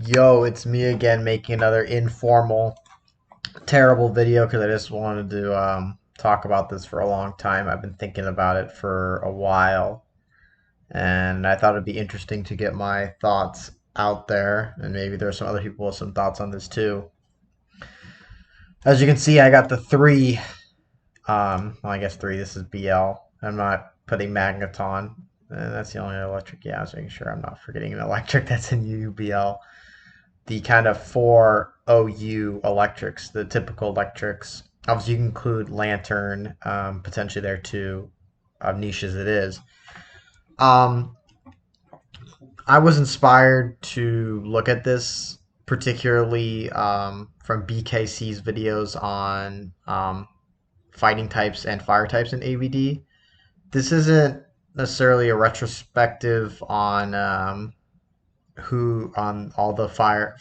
Yo, it's me again making another informal, terrible video because I just wanted to talk about this for a long time. I've been thinking about it for a while, and I thought it'd be interesting to get my thoughts out there, and maybe there's some other people with some thoughts on this too. As you can see, I got the three, well, I guess three, this is BL. I'm not putting Magneton, and that's the only electric. Yeah, I was making sure I'm not forgetting an electric that's in UBL. The kind of four OU electrics, the typical electrics. Obviously, you can include Lantern potentially there too, niche as it is. Um, I was inspired to look at this particularly from BKC's videos on fighting types and fire types in AVD. This isn't necessarily a retrospective on who on all the fire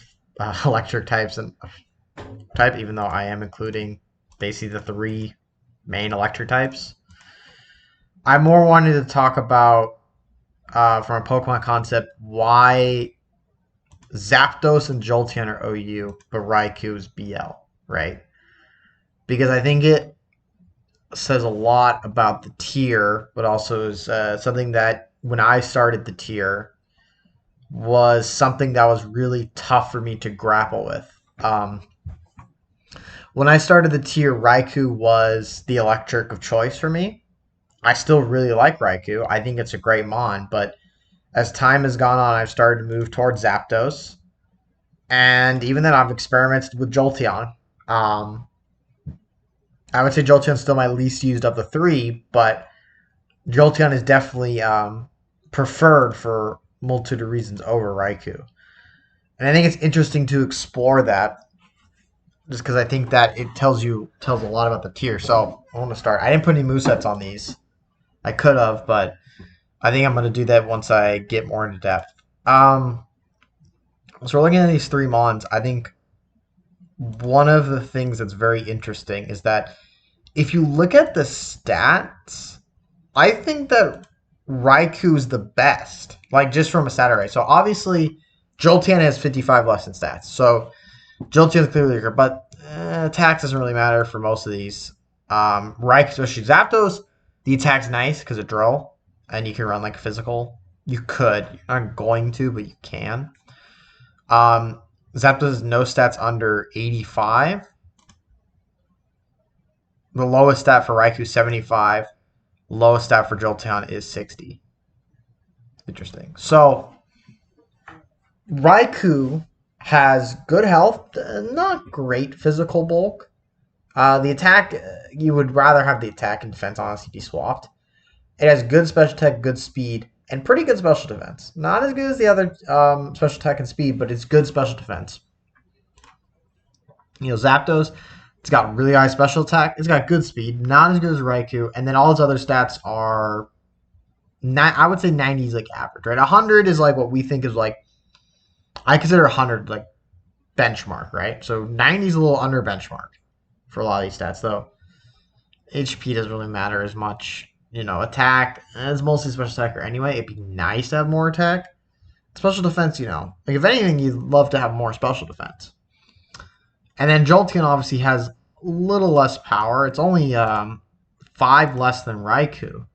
electric types and type, even though I am including basically the three main electric types. I more wanted to talk about from a Pokemon concept why Zapdos and Jolteon are OU, but Raikou is BL, right? Because I think it says a lot about the tier, but also is something that when I started the tier was something that was really tough for me to grapple with. When I started the tier, Raikou was the electric of choice for me. I still really like Raikou. I think it's a great mon, but as time has gone on, I've started to move towards Zapdos. And even then, I've experimented with Jolteon. I would say Jolteon's still my least used of the three, but Jolteon is definitely preferred for multitude of reasons over Raikou. And I think it's interesting to explore that just because I think that it tells a lot about the tier. So I want to start. I didn't put any movesets on these. I could have, but I think I'm going to do that once I get more into depth. So we're looking at these three mons. I think one of the things that's very interesting is that if you look at the stats, I think that Raikou is the best, like just from a stat array. So obviously, Jolteon has 55 less in stats. So Jolteon is clearly weaker, but attack doesn't really matter for most of these. Raikou, especially Zapdos, the attack's nice because of drill, and you can run like a physical. You could. You're not going to, but you can. Zapdos has no stats under 85. The lowest stat for Raikou is 75. Lowest stat for Jolteon is 60. Interesting. So, Raikou has good health, not great physical bulk. The attack, you would rather have the attack and defense honestly be swapped. It has good special attack, good speed, and pretty good special defense. Not as good as the other special attack and speed, but it's good special defense. Zapdos, it's got really high special attack. It's got good speed, not as good as Raikou, and then all its other stats are, I would say 90 is like average, right? 100 is like what we think is like, I consider 100 like benchmark, right? So 90 is a little under benchmark for a lot of these stats, though. HP doesn't really matter as much. Attack is mostly special attacker anyway. It'd be nice to have more attack. Special defense, like if anything, you'd love to have more special defense. And then Jolteon obviously has a little less power. It's only 5 less than Raikou.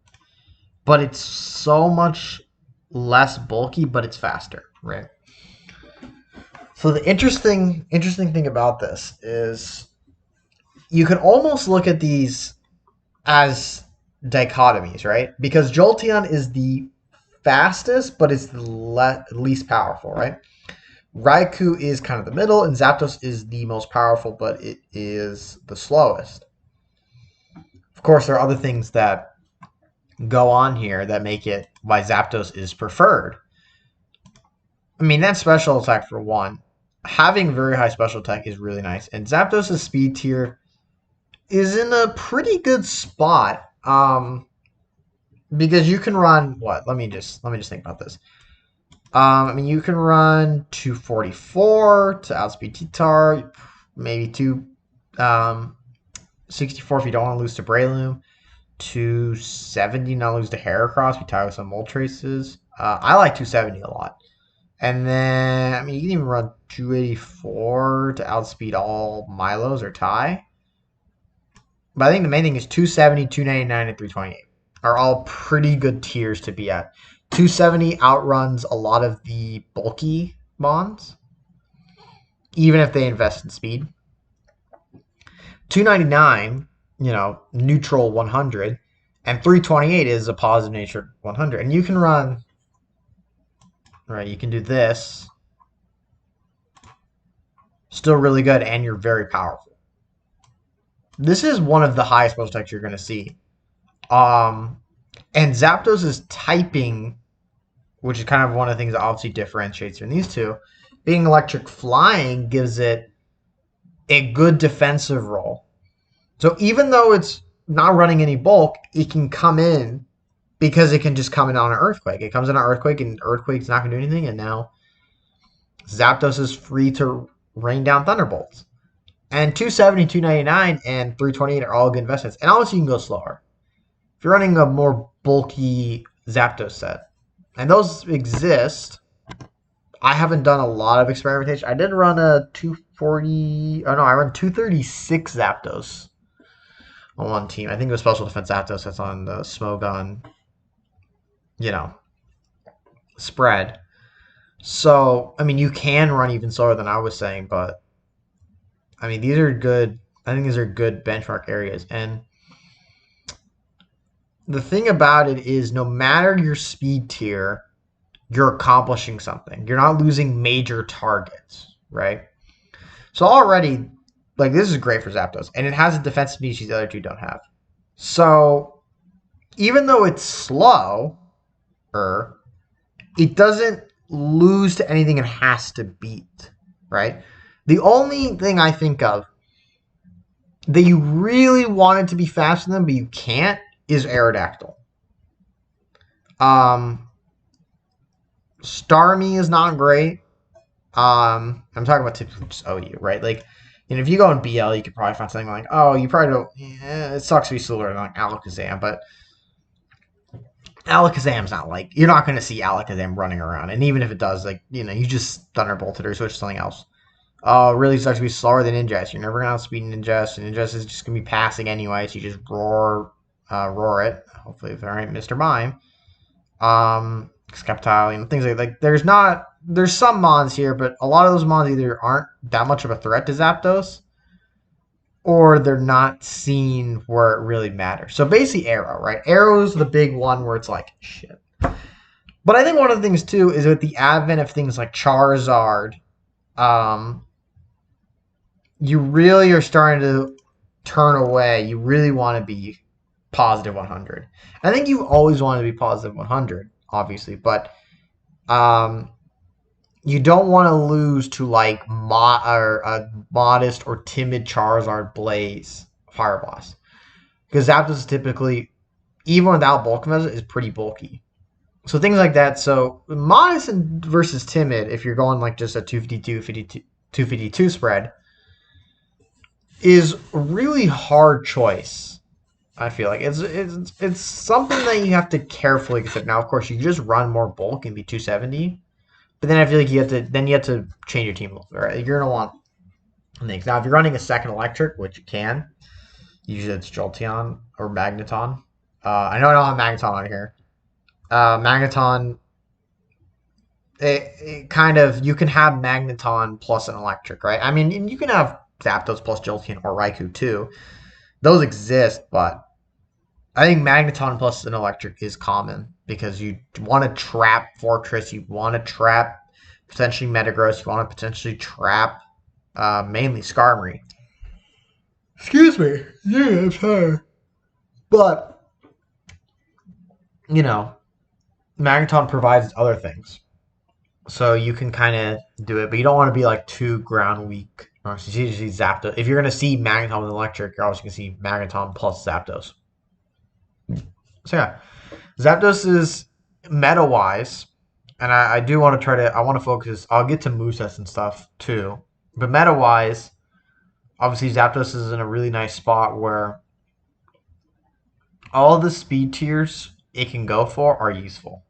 But it's so much less bulky, but it's faster, right? So the interesting thing about this is you can almost look at these as dichotomies, right? Because Jolteon is the fastest, but it's the least powerful, right? Raikou is kind of the middle, and Zapdos is the most powerful, but it is the slowest. Of course, there are other things that go on here that make it why Zapdos is preferred. I mean, that's special attack for one. Having very high special attack is really nice, and Zapdos' speed tier is in a pretty good spot because you can run what? Let me just think about this. You can run 244 to outspeed T-Tar, maybe 264 if you don't want to lose to Breloom, 270 not lose to Heracross, we tie with some Moltres. I like 270 a lot. And then, I mean, you can even run 284 to outspeed all Milos or tie. But I think the main thing is 270, 299, and 328 are all pretty good tiers to be at. 270 outruns a lot of the bulky bonds, even if they invest in speed. 299, neutral 100, and 328 is a positive nature 100. And you can run, right, you can do this, still really good, and you're very powerful. This is one of the highest most types you're going to see. And Zapdos is typing, which is kind of one of the things that obviously differentiates from these two. Being electric flying gives it a good defensive role. So even though it's not running any bulk, it can come in because it can just come in on an Earthquake. It comes in on an Earthquake, and Earthquake's not going to do anything, and now Zapdos is free to rain down Thunderbolts. And 270, 299, and 328 are all good investments. And obviously you can go slower. If you're running a more bulky Zapdos set, and those exist, I haven't done a lot of experimentation. I did run a 240, oh no, I run 236 Zapdos on one team. I think it was Special Defense Zapdos that's on the Smogon, spread. So, I mean, you can run even slower than I was saying, but I mean, these are good. I think these are good benchmark areas. And the thing about it is, no matter your speed tier, you're accomplishing something. You're not losing major targets, right? So already, this is great for Zapdos. And it has a defensive species the other two don't have. So even though it's slow, it doesn't lose to anything it has to beat, right? The only thing I think of that you really wanted to be faster than, but you can't, is Aerodactyl. Starmie is not great. I'm talking about typically just OU, right? If you go in BL, you could probably find something like, oh, you probably don't. It sucks to be slower than Alakazam, but Alakazam's not you're not going to see Alakazam running around, and even if it does, you just Thunderbolted or switch to something else. It really sucks to be slower than Ninjas. You're never going to outspeed Ninjas, and Ninjas is just going to be passing anyway, so you just roar it. Hopefully, if there ain't Mr. Mime. Skeptile, things like there's some mons here, but a lot of those mons either aren't that much of a threat to Zapdos, or they're not seen where it really matters. So basically Arrow, right? Arrow's the big one where it's shit. But I think one of the things too is with the advent of things like Charizard, you really are starting to turn away. You really want to be positive 100. I think you've always wanted to be positive 100, obviously, but you don't want to lose to a modest or timid Charizard Blaze Fire Blast, because Zapdos is typically, even without bulk measure, is pretty bulky. So things like that. So modest versus timid, if you're going just a 252 spread, is a really hard choice. I feel like it's something that you have to carefully consider. Now, of course, you just run more bulk and be 270, but then I feel like you have to change your team a little bit, right? You're gonna want things. Now, if you're running a second electric, which you can, usually it's Jolteon or Magneton. I know I don't have Magneton on here. Magneton, it kind of, you can have Magneton plus an electric, right? I mean, and you can have Zapdos plus Jolteon or Raikou too. Those exist, but I think Magneton plus an electric is common because you want to trap Fortress, you want to trap potentially Metagross, you want to potentially trap mainly Skarmory. Excuse me. Yeah, I'm sorry. But, Magneton provides other things. So you can kind of do it, but you don't want to be too ground weak. Or you see Zapdos. If you're going to see Magneton with electric, you're also going to see Magneton plus Zapdos. So yeah, Zapdos is meta-wise, and I do want to I want to focus, I'll get to movesets and stuff too, but meta-wise, obviously Zapdos is in a really nice spot where all the speed tiers it can go for are useful.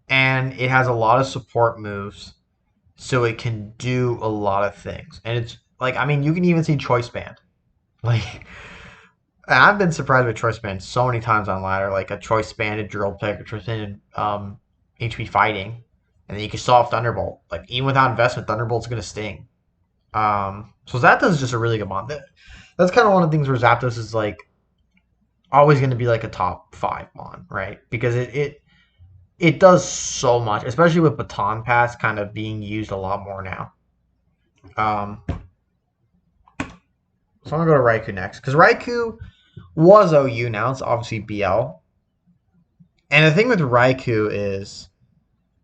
And it has a lot of support moves so it can do a lot of things. And it's like, I mean, you can even see Choice Band. Like, and I've been surprised with Choice Band so many times on ladder, like a Choice Banded Drill Pick, a Choice Banded HP Fighting, and then you can still have Thunderbolt. Like, even without investment, Thunderbolt's going to sting. So Zapdos is just a really good mon. That's kind of one of the things where Zapdos is like always going to be like a top 5 mon, right? Because it does so much, especially with Baton Pass kind of being used a lot more now. So I'm going to go to Raikou next. Because Raikou was OU, now it's obviously BL. And the thing with Raikou is,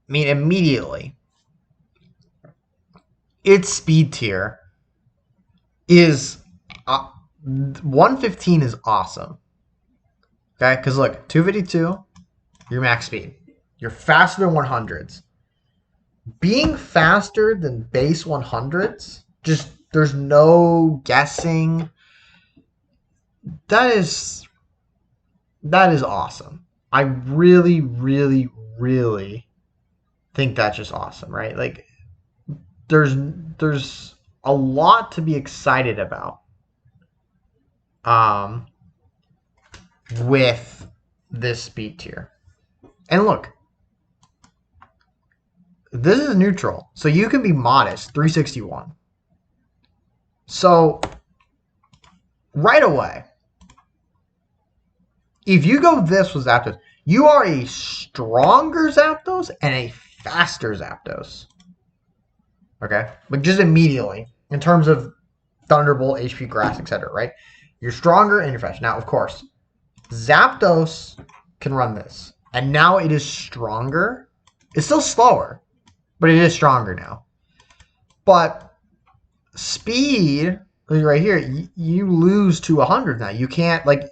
I mean, immediately, its speed tier is 115 is awesome. Okay, because look, 252, your max speed. You're faster than 100s. Being faster than base 100s, just there's no guessing. That is awesome. I really, really, really think that's just awesome, right? Like, there's a lot to be excited about with this speed tier. And look, this is neutral, so you can be modest, 361. So right away, if you go this with Zapdos, you are a stronger Zapdos and a faster Zapdos. Okay? Like, just immediately, in terms of Thunderbolt, HP Grass, etc., right? You're stronger and you're faster. Now, of course, Zapdos can run this. And now it is stronger. It's still slower, but it is stronger now. But speed, right here, you lose to 100 now. You can't, like,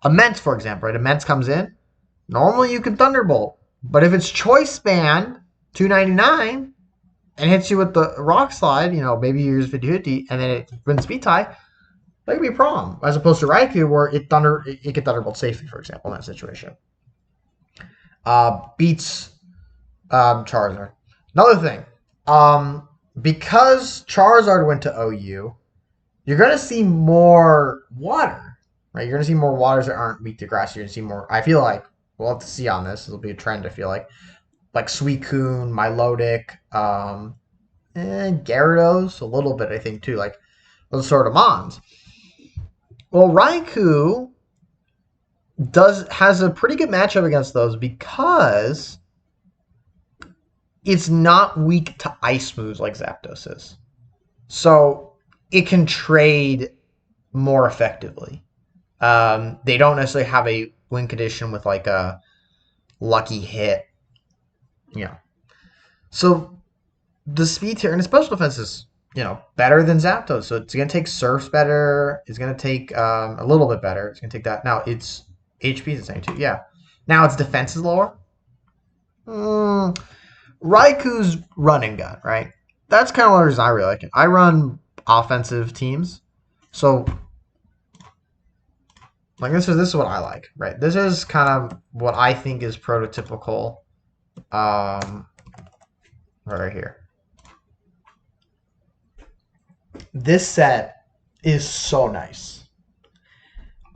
Immense, for example, right? Immense comes in. Normally you can Thunderbolt. But if it's Choice Band, 299, and hits you with the Rock Slide, you know, maybe you use 50-50, and then it wins Speed Tie, that could be a problem. As opposed to Raikou, where it can Thunderbolt safely, for example, in that situation. Beats Charizard. Another thing. Because Charizard went to OU, you're going to see more water. Right, you're going to see more waters that aren't weak to grass. You're going to see more. I feel like we'll have to see on this. It'll be a trend. I feel like Suicune, Milotic, and Gyarados a little bit. I think too, like those sort of mons. Well, Raikou has a pretty good matchup against those because it's not weak to ice moves like Zapdos is, so it can trade more effectively. They don't necessarily have a win condition with like a lucky hit. Yeah. So the speed tier and the special defense is, better than Zapdos. So it's going to take Surfs better. It's going to take a little bit better. It's going to take that. Now its HP is the same too. Yeah. Now its defense is lower. Raikou's run and gun, right? That's kind of one of the reasons I really like it. I run offensive teams. So like this is what I like, right? This is kind of what I think is prototypical right here. This set is so nice.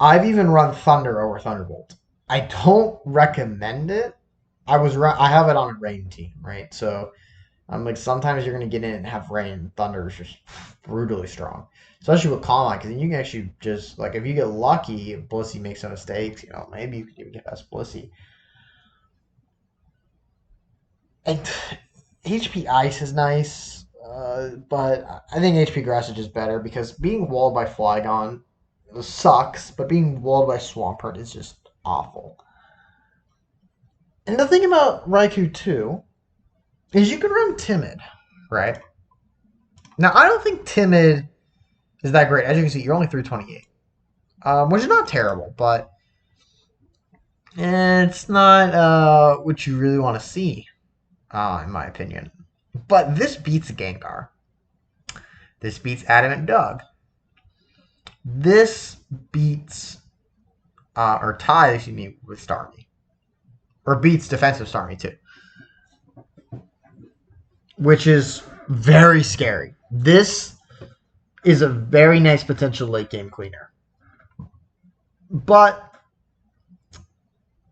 I've even run Thunder over Thunderbolt. I don't recommend it. I have it on a rain team, right? So I'm like, sometimes you're gonna get in and have rain. Thunder is just brutally strong, especially with Calm Line, because you can actually just, like, if you get lucky, if Blissey makes some mistakes, maybe you can even get past Blissey. And HP Ice is nice, but I think HP Grass is just better because being walled by Flygon sucks, but being walled by Swampert is just awful. And the thing about Raikou too is you can run Timid, right? Now I don't think Timid is that great. As you can see, you're only 328, which is not terrible, but it's not what you really want to see, in my opinion. But this beats Gengar. This beats Adamant Doug. This beats, or ties, with Starmie. Or beats defensive Starmie, too. Which is Very scary. This is a very nice potential late game cleaner. But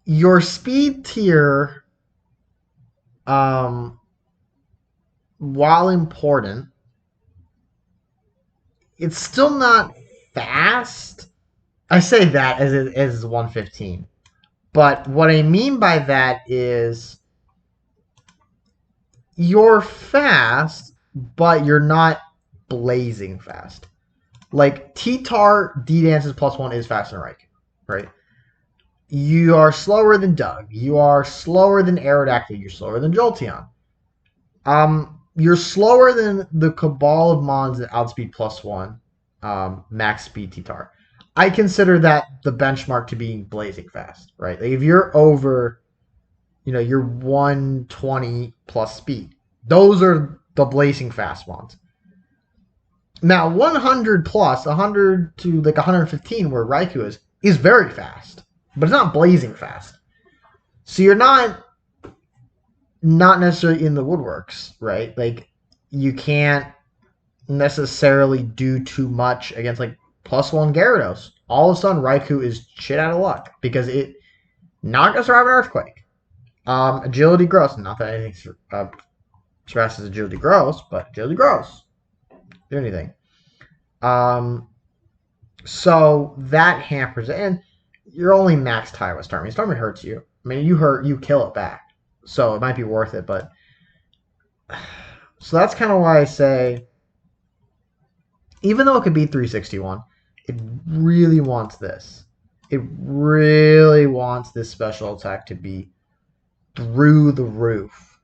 your speed tier, while important, it's still not fast. I say that as it is 115. But what I mean by that is you're fast, but you're not blazing fast. Like T-Tar D-Dance's +1 is faster than Raikou, right? You are slower than Doug. You are slower than Aerodactyl. You're slower than Jolteon. You're slower than the cabal of Mons that outspeed +1, max speed T-Tar. I consider that the benchmark to be blazing fast, right? Like if you're over, you're 120 plus speed. Those are the blazing fast ones. Now, 100 plus, 100 to like 115, where Raikou is very fast, but it's not blazing fast. So you're not necessarily in the woodworks, right? Like you can't necessarily do too much against like +1 Gyarados. All of a sudden, Raikou is shit out of luck because it not gonna survive an earthquake. Agility gross, not that anything surpasses agility gross, but agility gross. Do anything. So that hampers it, and you're only max tie with Starmie. Starmie hurts you. I mean, you kill it back, so it might be worth it. But so that's kind of why I say, even though it could be 361, it really wants this. It really wants this special attack to be through the roof.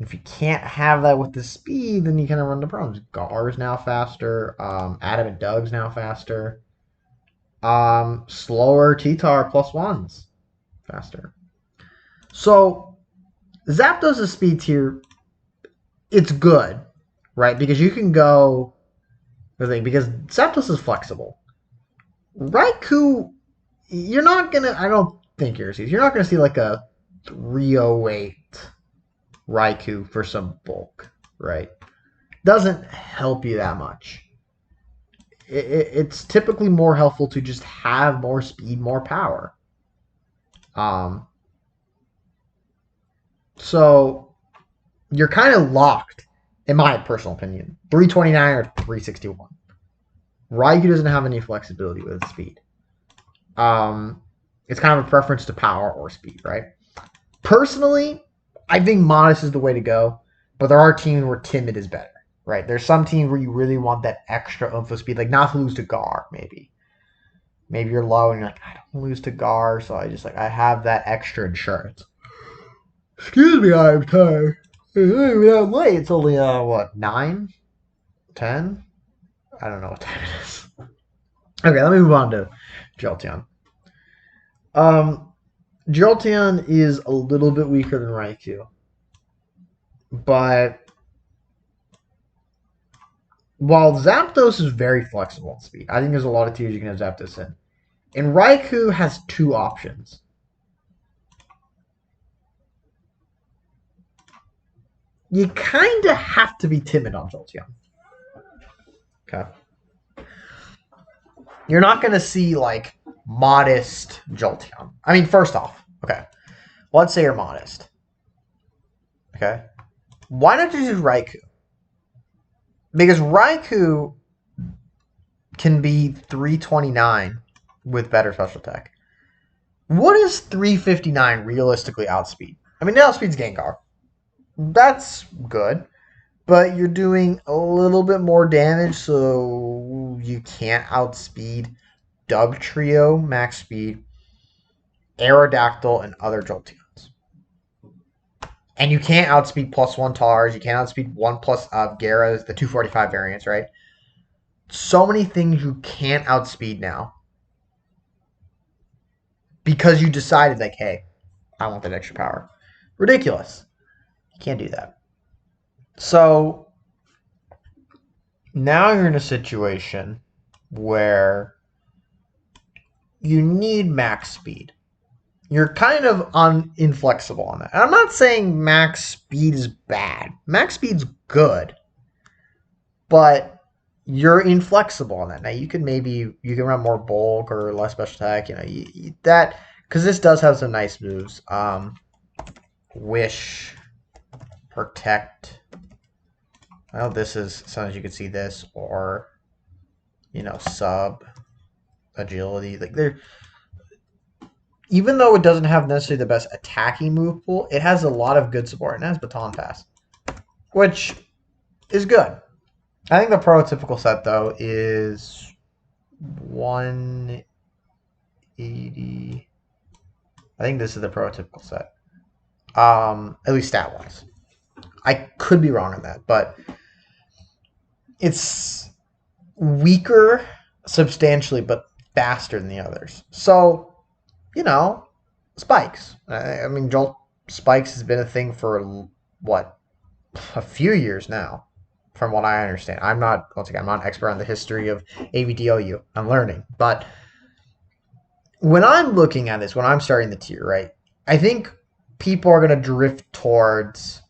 If you can't have that with the speed, then you kind of run the problems. Gar's now faster. Adam and Doug's now faster. Slower T-Tar +1s faster. So Zapdos' speed tier, it's good, right? Because you can go because Zapdos is flexible. Raikou, you're not gonna. I don't think you're not gonna see like a 308 Raikou for some bulk, right? Doesn't help you that much. It's typically more helpful to just have more speed, more power. So you're kind of locked, in my personal opinion, 329 or 361. Raikou doesn't have any flexibility with speed. It's kind of a preference to power or speed, right? Personally, I think Modest is the way to go, but there are teams where Timid is better, right? There's some teams where you really want that extra info speed, like not to lose to Gar, maybe. Maybe you're low and you're like, I don't lose to Gar, so I have that extra insurance. Excuse me, I'm tired. I'm late. It's only, 9? 10? I don't know what time it is. Okay, let me move on to Jolteon. Jolteon is a little bit weaker than Raikou. But while Zapdos is very flexible in speed, I think there's a lot of tiers you can have Zapdos in. And Raikou has two options. You kind of have to be timid on Jolteon. Okay. You're not going to see, like, modest Jolteon. I mean, first off, okay, let's say you're modest. Okay? Why not just use Raikou? Because Raikou can be 329 with better special attack. What is 359 realistically outspeed? I mean, it outspeeds Gengar. That's good. But you're doing a little bit more damage, so you can't outspeed Doug Trio, max speed, Aerodactyl, and other Jolteons. And you can't outspeed +1 Tars. You can't outspeed 1+ Gyara's, the 245 variants, right? So many things you can't outspeed now. Because you decided, like, hey, I want that extra power. Ridiculous. You can't do that. So now you're in a situation where you need max speed. You're kind of inflexible on that. And I'm not saying max speed is bad. Max speed's good. but you're inflexible on that. Now you can run more bulk or less special attack. That because this does have some nice moves. Wish, protect. Well, this is sometimes you can see this or sub agility. Like they're even though it doesn't have necessarily the best attacking move pool, it has a lot of good support. And it has Baton Pass, which is good. I think the prototypical set, though, is 180. I think this is the prototypical set. At least stat-wise. I could be wrong on that, but it's weaker substantially, but faster than the others. So, spikes. I mean, Jolt spikes has been a thing for, what, a few years now, from what I understand. I'm not an expert on the history of ADV Ou. I'm learning. But when I'm looking at this, when I'm starting the tier, right, I think people are going to drift towards,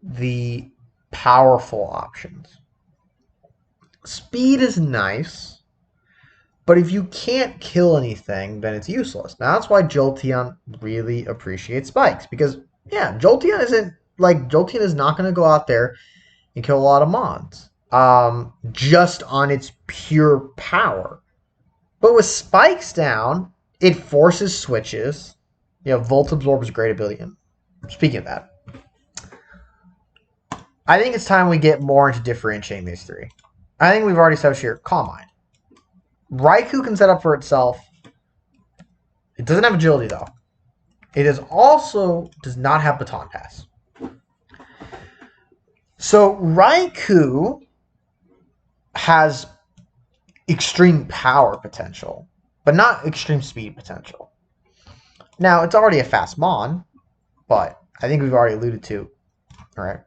the powerful options. Speed is nice, but if you can't kill anything, then it's useless. Now, that's why Jolteon really appreciates spikes. Because, Jolteon is not going to go out there and kill a lot of mons. Just on its pure power. But with spikes down, it forces switches. Volt Absorb is a great ability. And speaking of that, I think it's time we get more into differentiating these three. I think we've already established here Calm Mind. Raikou can set up for itself. It doesn't have agility, though. It does not have Baton Pass. So Reiku has extreme power potential, but not extreme speed potential. Now, it's already a fast mon, but I think we've already alluded to, right?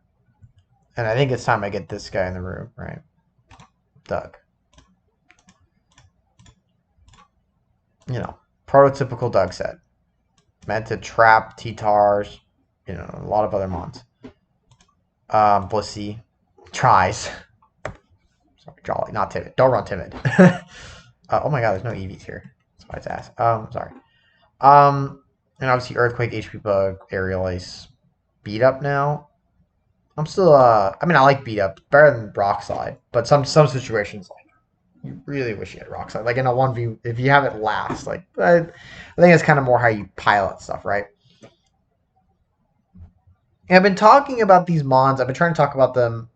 And I think it's time I get this guy in the room, right? Doug. Prototypical Doug set. Meant to trap T-Tars, a lot of other mons. Blissey. Tries. Sorry, Jolly, not Timid. Don't run Timid. Oh my god, there's no EVs here. That's why it's asked. Sorry. And obviously Earthquake, HP Bug, Aerial Ice. Beat Up now. I'm still, I like Beat Up. Better than Rock Slide. But some situations, you really wish you had Rock Slide. Like in a 1v, if you have it last, I think it's kind of more how you pilot stuff, right? And I've been talking about these mons. I've been trying to talk about them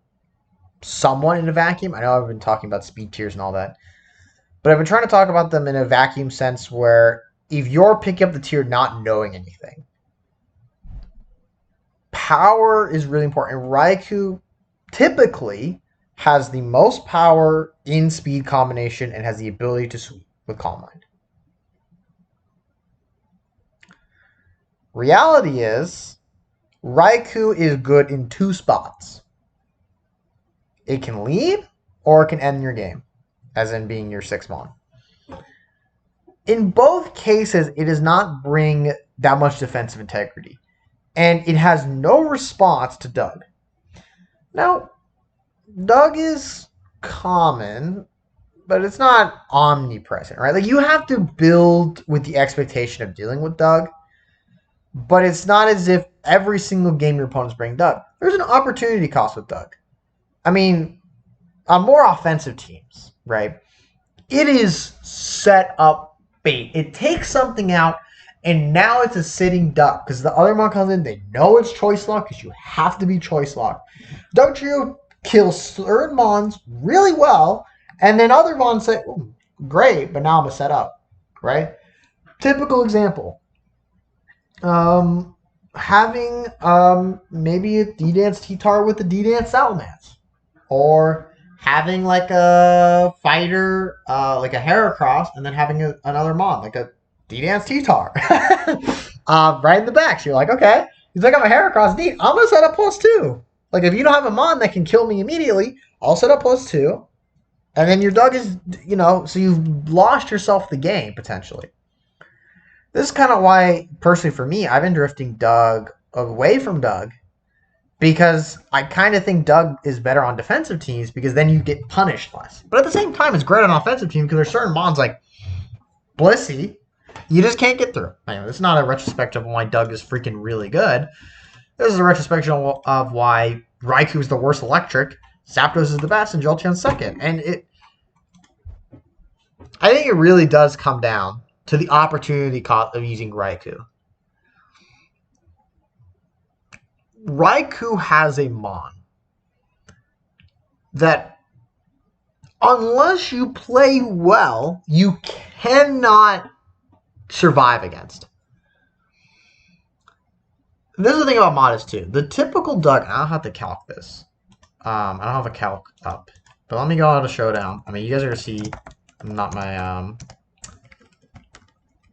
somewhat in a vacuum. I know I've been talking about speed tiers and all that. But I've been trying to talk about them in a vacuum sense where if you're picking up the tier not knowing anything, power is really important. And Raikou typically has the most power in speed combination and has the ability to sweep with Calm Mind. Reality is, Raikou is good in two spots. It can lead, or it can end your game, as in being your 6 mon. In both cases, it does not bring that much defensive integrity. And it has no response to Doug. Now, Doug is common, but it's not omnipresent, right? You have to build with the expectation of dealing with Doug, but it's not as if every single game your opponents bring Doug. There's an opportunity cost with Doug. On more offensive teams, right? It is set up bait. It takes something out, and now it's a sitting duck because the other mon comes in. They know it's choice lock because you have to be choice locked. Doug Trio kills certain mons really well, and then other mons say, "Ooh, great, but now I'm a set up," right? Typical example. Having maybe a D-Dance T-Tar with a D-Dance Salamence, or having a fighter, like a Heracross, and then having another mon, like a D-Dance T-Tar. Right in the back. So you're like, okay. He's like, I'm a Heracross. Neat. I'm going to set up +2. If you don't have a mon that can kill me immediately, I'll set up +2. And then your Doug is, so you've lost yourself the game, potentially. This is kind of why, personally for me, I've been drifting Doug away from Doug Because I kind of think Doug is better on defensive teams because then you get punished less. But at the same time, it's great on offensive teams because there's certain mons like Blissey you just can't get through. Anyway, this is not a retrospective on why Doug is freaking really good. This is a retrospective of why Raikou is the worst electric, Zapdos is the best, and Jolteon's second. And I think it really does come down to the opportunity cost of using Raikou. Raikou has a mon that, unless you play well, you cannot survive against. This is the thing about Modest too. The typical Doug, I don't have to calc this. I don't have a calc up. But let me go out to Showdown. I mean, you guys are going to see not my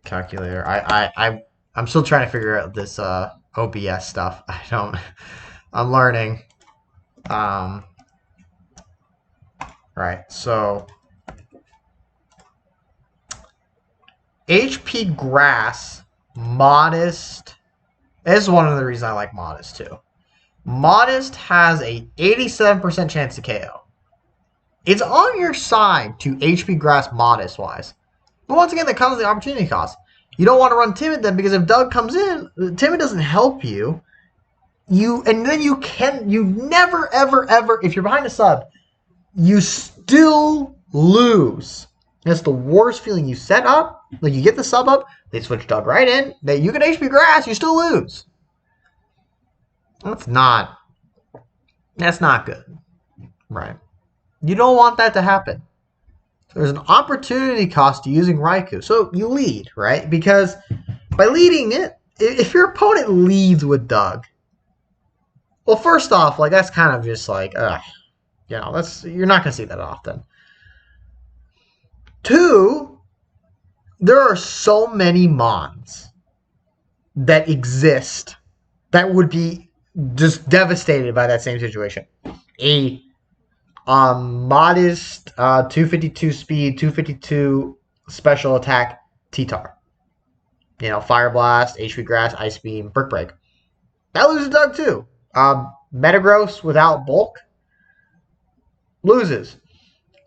calculator. I'm still trying to figure out this OBS stuff. I'm learning. Right, so HP Grass, Modest. This is one of the reasons I like Modest too. Modest has a 87% chance to KO. It's on your side to HP Grass Modest wise. But once again, that comes with the opportunity cost. You don't want to run Timid then because if Doug comes in, Timid doesn't help you. You never ever ever, if you're behind a sub, you still lose. That's the worst feeling. You set up, like you get the sub up, they switch Doug right in, you get HP Grass, you still lose. That's not good. Right. You don't want that to happen. So there's an opportunity cost to using Reiku. So you lead, right? Because by leading it, if your opponent leads with Doug, well, first off, like that's kind of just like, you're not gonna see that often. 2, there are so many mons that exist that would be just devastated by that same situation. A Modest 252 speed, 252 special attack T-Tar. Fire Blast, HP Grass, Ice Beam, Brick Break. That loses Doug too. Metagross without bulk loses.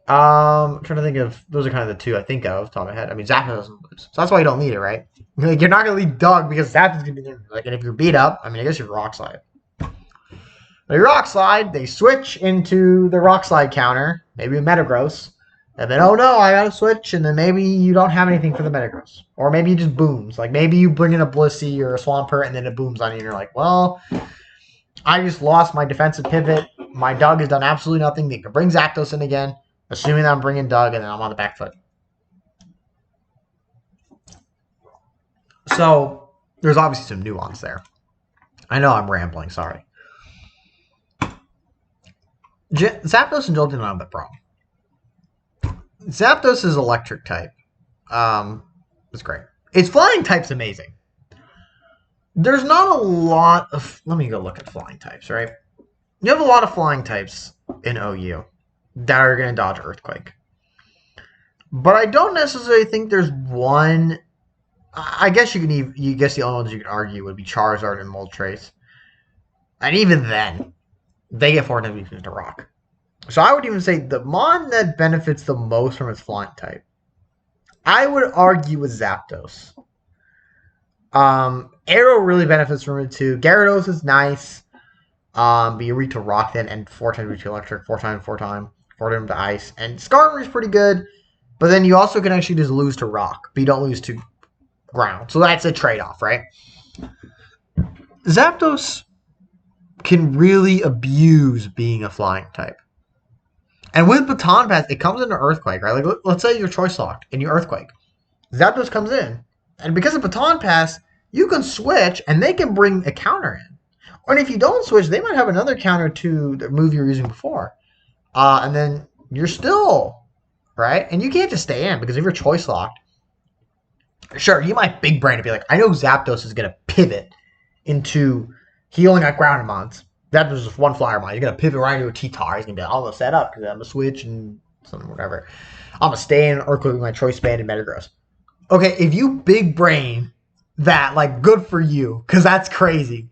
I'm trying to think of, those are kind of the two I think of off the top of my head. I mean, Zapdos doesn't lose. So that's why you don't lead it, right? Like, you're not going to lead Doug because Zapdos is going to be there. Like, and if you're beat up, I mean, I guess you're Rock Slide. They Rock Slide, they switch into the Rock Slide counter, maybe a Metagross, and then, oh no, I gotta switch, and then maybe you don't have anything for the Metagross. Or maybe it just booms. Like, maybe you bring in a Blissey or a Swampert, and then it booms on you, and you're like, well, I just lost my defensive pivot. My Doug has done absolutely nothing. They can bring Zapdos in again, assuming that I'm bringing Doug, and then I'm on the back foot. So, there's obviously some nuance there. I know I'm rambling, sorry. Zapdos and Jolteon don't have that problem. Zapdos is electric type. It's great. Its flying type's amazing. There's not a lot of... Let me go look at flying types, right? You have a lot of flying types in OU that are going to dodge Earthquake. But I don't necessarily think there's one... I guess the only ones you could argue would be Charizard and Moltres. And even then, they get 4 times weakness to Rock. So I would even say the mon that benefits the most from its flying type, I would argue with Zapdos. Arrow really benefits from it too. Gyarados is nice. But you read to Rock then, and 4 times reach to Electric, 4 times to Ice. And Skarmory is pretty good, but then you also can actually just lose to Rock, but you don't lose to Ground. So that's a trade-off, right? Zapdos can really abuse being a flying type. And with Baton Pass, it comes into Earthquake, right? Like, let's say you're Choice Locked and you Earthquake. Zapdos comes in. And because of Baton Pass, you can switch and they can bring a counter in. Or if you don't switch, they might have another counter to the move you were using before. And then you're still, right? And you can't just stay in because if you're Choice Locked, sure, you might big brain and be like, I know Zapdos is going to pivot into... He only got grounded mons. That was just one flyer mon. He's going to pivot right into a T-Tar. He's going to be like, I'm going to set up because I'm going to switch and something, whatever. I'm going to stay in Earthquake with my Choice Band and Metagross. Okay, if you big brain that, like, good for you, because that's crazy.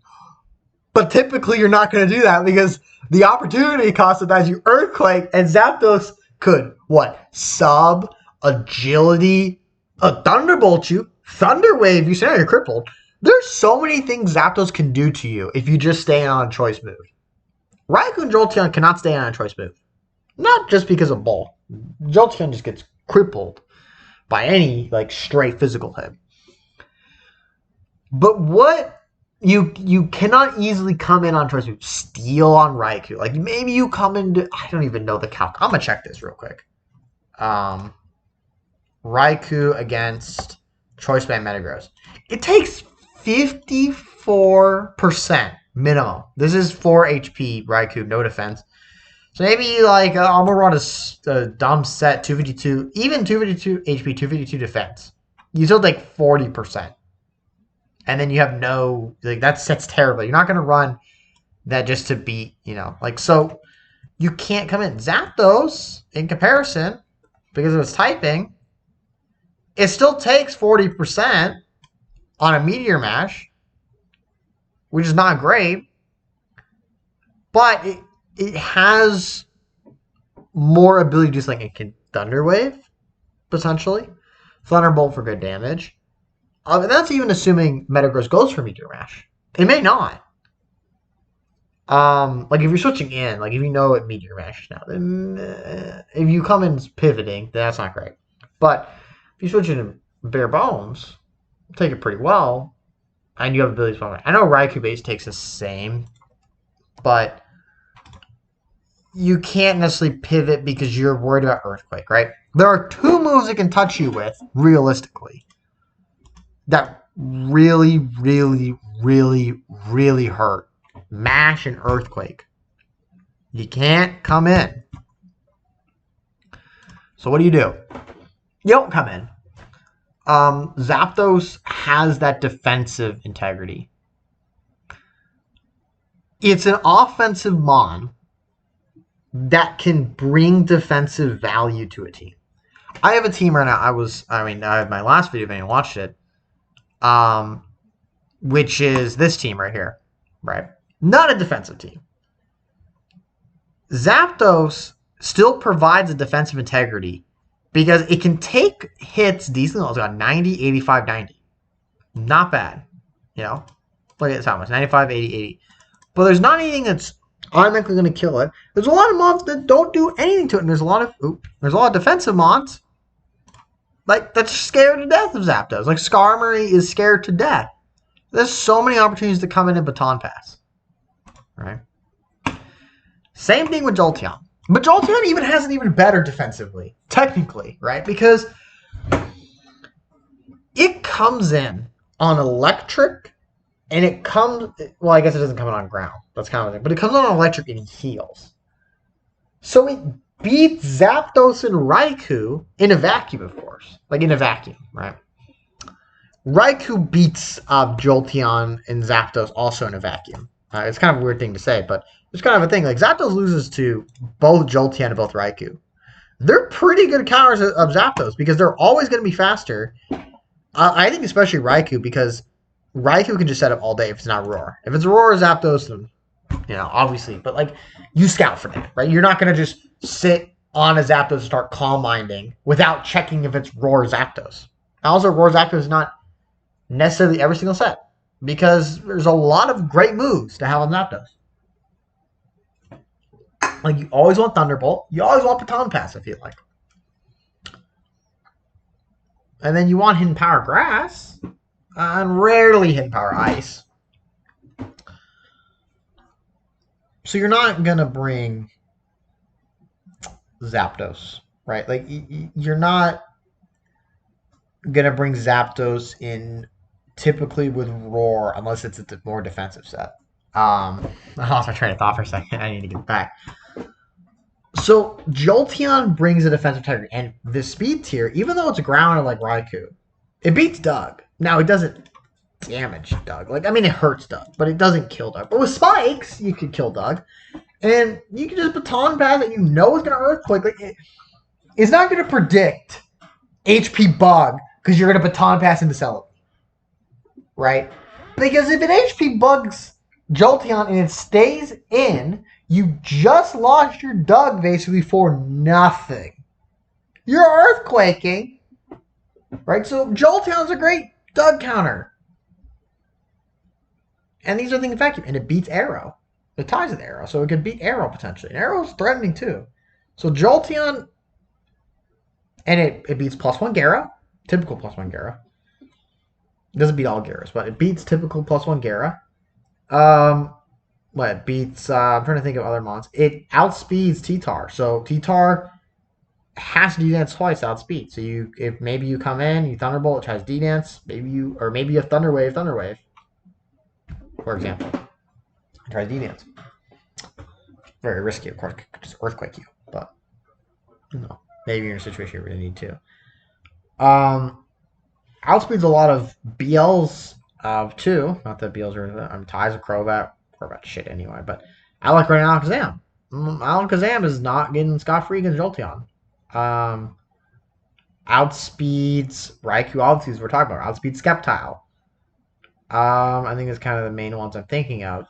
But typically you're not going to do that because the opportunity cost of that is you Earthquake, and Zapdos could, what? Sub, Agility, Thunderbolt you, Thunder Wave you, say you're crippled. There's so many things Zapdos can do to you if you just stay on a choice move. Raikou and Jolteon cannot stay on a choice move. Not just because of Ball. Jolteon just gets crippled by any like straight physical hit. But what you cannot easily come in on choice move. Steal on Raikou. Like maybe you come into, I don't even know the calc. I'm gonna check this real quick. Raikou against Choice Band Metagross. It takes 54% minimum. This is 4 HP Raikou, no defense. So maybe like I'm gonna run a dumb set 252, even 252 HP, 252 defense. You still take 40%, and then you have no like that set's terrible. You're not gonna run that just to beat, like so. You can't come in. Zapdos in comparison because of its typing. It still takes 40% on a Meteor Mash, which is not great, but it has more ability to do something. It can Thunder Wave, potentially. Thunderbolt for good damage. And that's even assuming Metagross goes for Meteor Mash. It may not. Like if you're switching in, like if you know it Meteor Mash now, then if you come in pivoting, then that's not great. But if you switch into Bare Bones, take it pretty well, and you have abilities from it. I know Raikou base takes the same, but you can't necessarily pivot because you're worried about Earthquake, right? There are 2 moves it can touch you with, realistically, that really, really, really, really hurt. Mash and Earthquake. You can't come in. So what do? You don't come in. Zapdos has that defensive integrity. It's an offensive mon that can bring defensive value to a team. I have a team right now. I have my last video if anyone watched it, which is this team right here, right? Not a defensive team. Zapdos still provides a defensive integrity because it can take hits decently well. It's got 90, 85, 90. Not bad. Look at this, how much? 95, 80, 80. But there's not anything that's automatically going to kill it. There's a lot of mons that don't do anything to it, and there's a lot of defensive mons like that's scared to death of Zapdos. Like Skarmory is scared to death. There's so many opportunities to come in and Baton Pass. Right? Same thing with Jolteon. But Jolteon even has it even better defensively, technically, right? Because it comes in on electric, and it comes, well, I guess it doesn't come in on ground. That's kind of the thing. But it comes on electric and heals. So it beats Zapdos and Raikou in a vacuum, of course. Like in a vacuum, right? Raikou beats Jolteon and Zapdos also in a vacuum. It's kind of a weird thing to say, but it's kind of a thing. Like Zapdos loses to both Jolteon and both Raikou. They're pretty good counters of Zapdos because they're always going to be faster. I think especially Raikou because Raikou can just set up all day if it's not Roar. If it's Roar or Zapdos, then, obviously. But, like, you scout for that, right? You're not going to just sit on a Zapdos and start Calm Minding without checking if it's Roar or Zapdos. Also, Roar Zapdos is not necessarily every single set because there's a lot of great moves to have on Zapdos. Like, you always want Thunderbolt. You always want Baton Pass, I feel like. And then you want Hidden Power Grass. And rarely Hidden Power Ice. So you're not going to bring Zapdos, right? Like, you're not going to bring Zapdos in typically with Roar unless it's a more defensive set. I lost my train of thought for a second. I need to get back. So Jolteon brings a defensive integrity, and the speed tier, even though it's grounded like Raikou, it beats Doug. Now it doesn't damage Doug. Like, I mean, it hurts Doug, but it doesn't kill Doug. But with spikes, you could kill Doug, and you can just Baton Pass it. It's gonna Earthquake. Like, it's not gonna predict HP Bug because you're gonna Baton Pass into Celebi, right? Because if it HP Bugs Jolteon and it stays in, you just lost your Doug basically for nothing. You're earthquaking, right? So Jolteon's a great Doug counter. And these are things vacuum, and it beats Arrow. It ties with Arrow, so it could beat Arrow potentially. And Arrow's threatening too. So Jolteon, and it beats +1 Gara, typical +1 Gara. It doesn't beat all Garas, but it beats typical +1 Gara. What it beats? I'm trying to think of other mons. It outspeeds T-Tar, so T-Tar has to D-Dance twice to outspeed. So if maybe you come in, you Thunderbolt, it tries D-Dance, maybe you have Thunder Wave, for example. It tries D-Dance. Very risky, of course, it could just Earthquake you, but maybe you're in a situation you really need to. Outspeeds a lot of BLs too. Not that BLs are ties with Crobat shit anyway, but I like running Alakazam. Alakazam is not getting scot-free against Jolteon. Outspeeds Raikou, all these we're talking about. Outspeeds Sceptile. I think it's kind of the main ones I'm thinking of.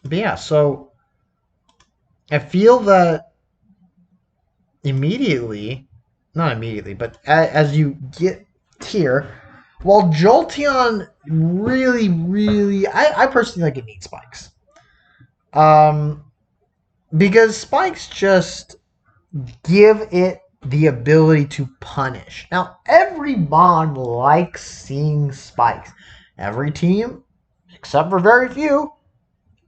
But yeah, so I feel that not immediately, but as you get here, while Jolteon really, I personally like it needs spikes. Because spikes just give it the ability to punish. Now, every mon likes seeing spikes. Every team, except for very few,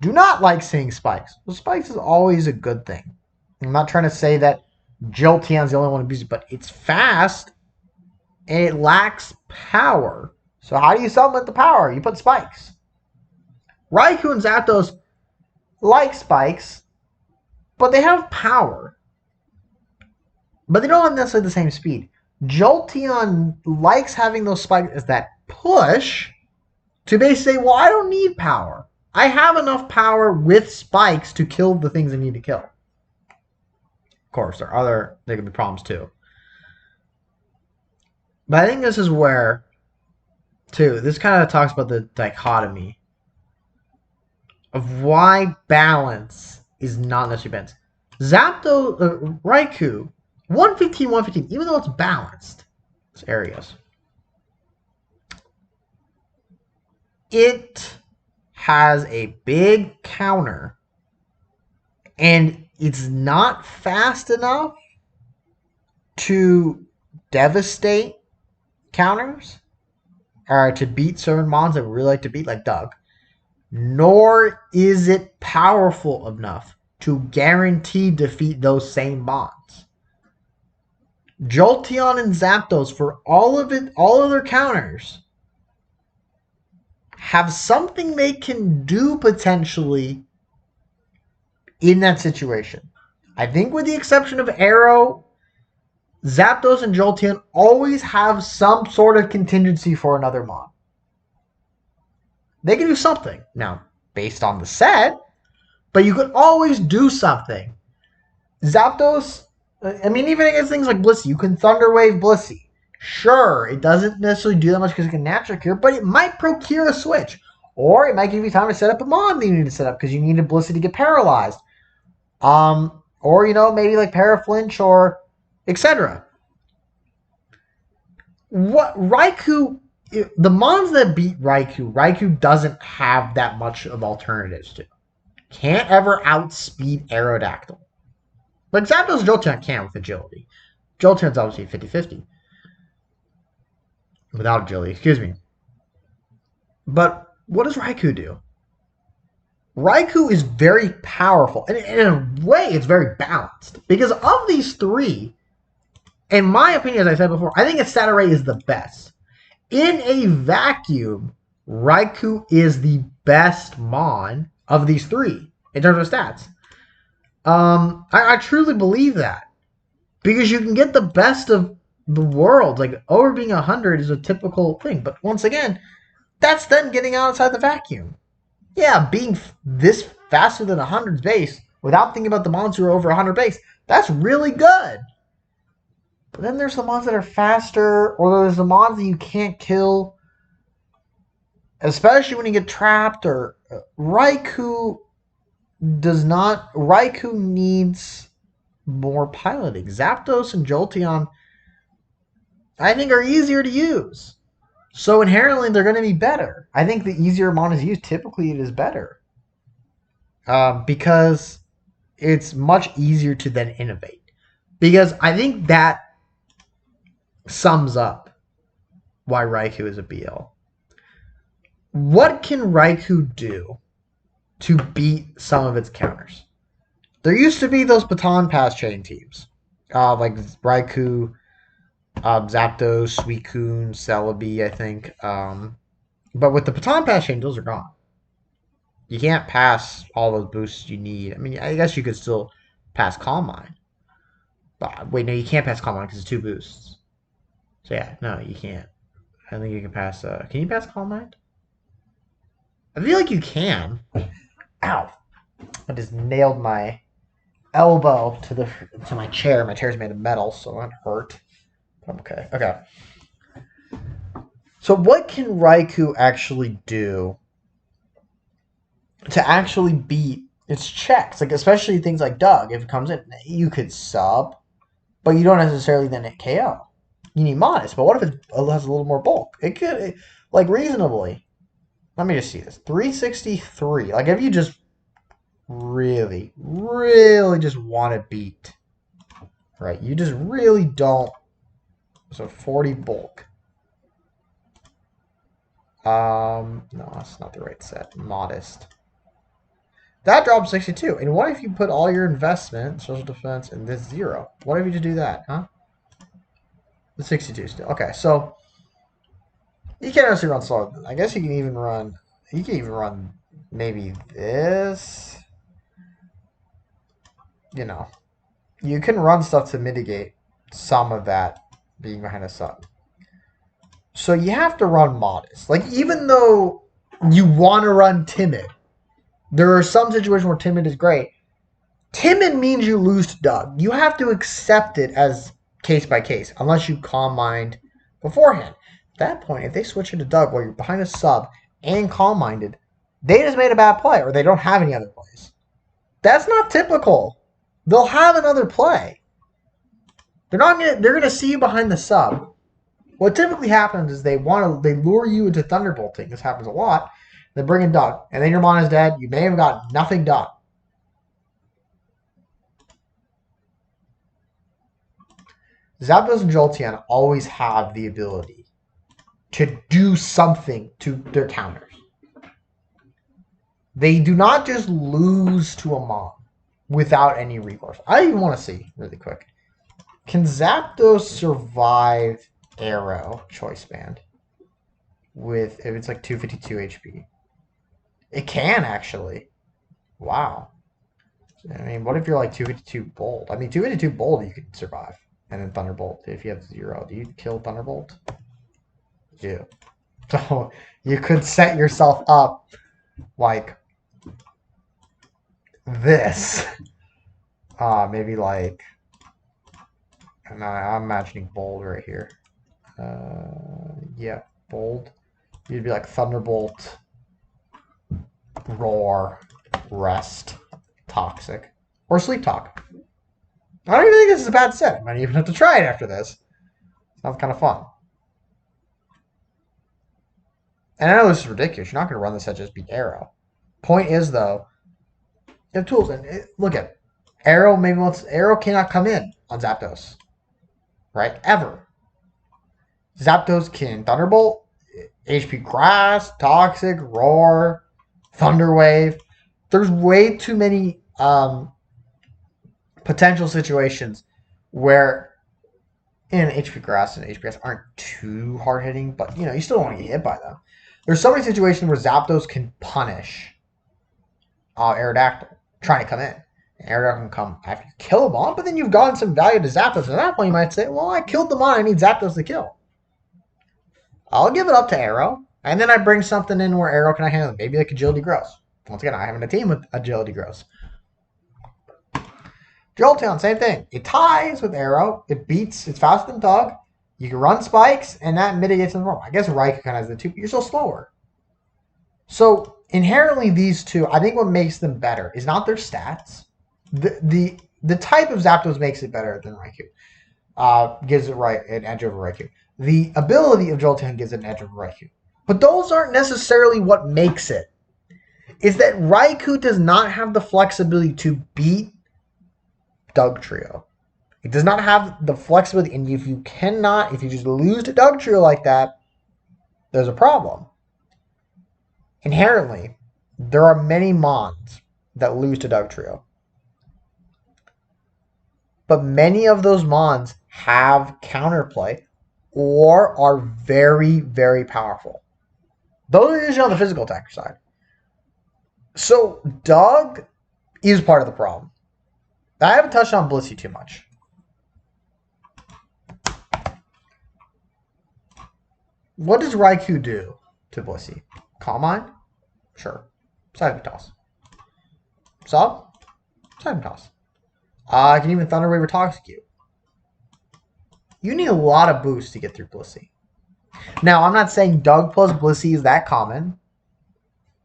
do not like seeing spikes. So spikes is always a good thing. I'm not trying to say that Jolteon's the only one who abuses it, but it's fast and it lacks power. So how do you supplement the power? You put spikes. Raikou and Zapdos like spikes, but they have power. But they don't have necessarily the same speed. Jolteon likes having those spikes as that push to basically say, well, I don't need power. I have enough power with spikes to kill the things I need to kill. Of course, there could be problems too. But I think this is where, too, this kind of talks about the dichotomy of why balance is not necessarily balanced. Zapdos, Raikou, 115, even though it's balanced, it's areas. It has a big counter, and it's not fast enough to devastate counters or to beat certain mons that we really like to beat, like Doug. Nor is it powerful enough to guarantee defeat those same mons. Jolteon and Zapdos, for all of their counters, have something they can do potentially in that situation. I think with the exception of Arrow, Zapdos and Jolteon always have some sort of contingency for another mon. They can do something. Now, based on the set, but you could always do something. Zapdos, even against things like Blissey, you can Thunder Wave Blissey. Sure, it doesn't necessarily do that much because it can natural cure, but it might procure a switch. Or it might give you time to set up a mon that you need to set up because you need a Blissey to get paralyzed. Or, maybe like Paraflinch or etc. What Reiku, the mons that beat Reiku doesn't have that much of alternatives to. Can't ever outspeed Aerodactyl. Like Zapdos Jolteon can with agility. Jolteon's obviously 50-50. Without agility, excuse me. But what does Reiku do? Reiku is very powerful. And in a way, it's very balanced. Because of these three, in my opinion, as I said before, I think its stat array is the best. In a vacuum, Reiku is the best mon of these three in terms of stats. I truly believe that. Because you can get the best of the world. Like, over being 100 is a typical thing. But once again, that's them getting outside the vacuum. Yeah, being this faster than 100's base, without thinking about the mons who are over 100 base, that's really good. But then there's the mons that are faster, or there's the mons that you can't kill especially when you get trapped or Raikou does not. Raikou needs more piloting. Zapdos and Jolteon, I think, are easier to use. So inherently, they're going to be better. I think the easier Mon is used, typically it is better. Because it's much easier to then innovate. Because I think that sums up why Raikou is a BL. What can Raikou do to beat some of its counters? There used to be those baton pass chain teams. Like Raikou, Zapdos, Suicune, Celebi, I think. But with the baton pass chain, those are gone. You can't pass all those boosts you need. I mean, I guess you could still pass Calm Mind. But wait, no, you can't pass Calm Mind because it's 2 boosts. So yeah, no, you can't. I think you can pass. Can you pass Calm Mind? I feel like you can. Ow! I just nailed my elbow to my chair. My chair's made of metal, so that hurt. But I'm okay. Okay. So what can Raikou actually do to actually beat its checks? Like, especially things like Doug. If it comes in, you could sub, but you don't necessarily then hit KO. You need Modest, but what if it has a little more bulk? It could, like, reasonably. Let me just see this. 363. Like, if you just really, really just want to beat, right? You just really don't. So 40 bulk. No, that's not the right set. Modest. That drops 62. And what if you put all your investment, social defense, and this 0? What if you just do that, huh? The 62 still. Okay, so you can't necessarily run slow. I guess you can even run. You can even run maybe this. You know, you can run stuff to mitigate some of that being behind a sub. So you have to run Modest. Like, even though you want to run Timid, there are some situations where Timid is great. Timid means you lose to Doug. You have to accept it as case by case, unless you Calm Mind beforehand. At that point, if they switch into Doug while you're behind a sub and Calm Minded, they just made a bad play, or they don't have any other plays. That's not typical. They'll have another play. They're gonna see you behind the sub. What typically happens is they lure you into thunderbolting. This happens a lot. They bring in Doug, and then your Mon is dead. You may have got nothing done. Zapdos and Jolteon always have the ability to do something to their counters. They do not just lose to a Mon without any recourse. I even want to see, really quick. Can Zapdos survive Arrow Choice Band with, if it's like 252 HP? It can, actually. Wow. I mean, what if you're like 252 Bolt? I mean, 252 Bolt you could survive. And then Thunderbolt, if you have 0. Do you kill Thunderbolt? You do. So you could set yourself up like this. Maybe like, I'm imagining Bold right here. Yeah, Bold. You'd be like Thunderbolt, Roar, Rest, Toxic, or Sleep Talk. I don't even think this is a bad set. I might even have to try it after this. Sounds kind of fun. And I know this is ridiculous. You're not going to run this set just beat Arrow. Point is, though, you have tools. And look at Arrow. Arrow cannot come in on Zapdos, right? Ever. Zapdos can Thunderbolt, HP Grass, Toxic, Roar, Thunder Wave. There's way too many potential situations where HP Grass and HP Grass aren't too hard hitting, but you still don't want to get hit by them. There's so many situations where Zapdos can punish Aerodactyl trying to come in. And Aerodactyl can come after you kill them all, but then you've gotten some value to Zapdos. At that point, you might say, well, I killed them all. I need Zapdos to kill. I'll give it up to Arrow, and then I bring something in where Arrow can handle it. Maybe like Agility Gross. Once again, I have a team with Agility Gross. Jolteon, same thing. It ties with Arrow. It's faster than Doug. You can run spikes, and that mitigates the normal. I guess Reiku kind of has the 2, but you're still slower. So inherently, these two, I think what makes them better is not their stats. The type of Zapdos makes it better than Raikou. Gives it an edge over Raikou. The ability of Jolteon gives it an edge over Raikou. But those aren't necessarily what makes it. Is that Raikou does not have the flexibility to beat Dugtrio. It does not have the flexibility, and if you just lose to Dugtrio like that, there's a problem. Inherently, there are many Mons that lose to Dugtrio. But many of those Mons have counterplay or are very, very powerful. Those are usually on the physical attacker side. So Doug is part of the problem. I haven't touched on Blissey too much. What does Raikou do to Blissey? Calm Mind? Sure. Seismic Toss. Sub? Seismic Toss. I can even Thunder Wave or Toxic You. You need a lot of boost to get through Blissey. Now, I'm not saying Doug plus Blissey is that common,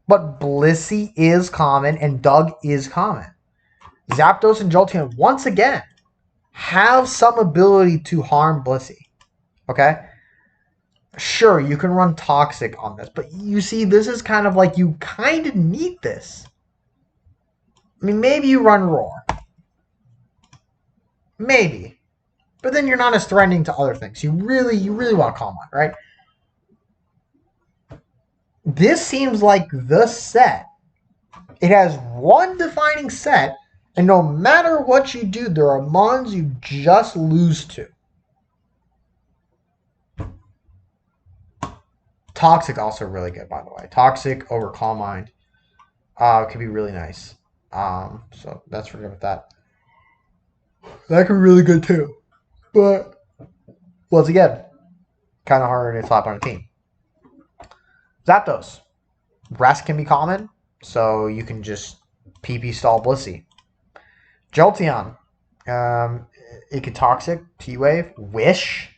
but Blissey is common and Doug is common. Zapdos and Jolteon, once again, have some ability to harm Blissey. Okay? Sure, you can run Toxic on this, but you see, this is kind of like you kind of need this. I mean, maybe you run Roar. Maybe. But then you're not as threatening to other things. You really want Calm Mind, right? This seems like the set. It has one defining set, and no matter what you do, there are Mons you just lose to. Toxic also really good, by the way. Toxic over Calm Mind could be really nice. So that's forget about that. That could be really good too. But once again, kind of harder to slap on a team. Zapdos. Rest can be common, so you can just PP stall Blissey. Jolteon. It could Toxic, T-Wave, Wish.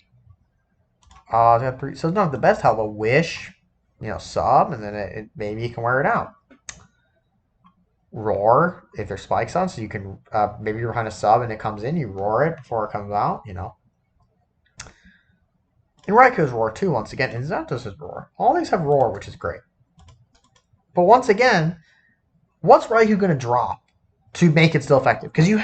So it's not the best help, but Wish, sub, and then maybe you can wear it out. Roar, if there's spikes on, so you can, maybe you're behind a sub and it comes in, you roar it before it comes out, And Raikou's Roar too, once again, and Zapdos' Roar. All these have Roar, which is great. But once again, what's Raikou going to drop to make it still effective? Because you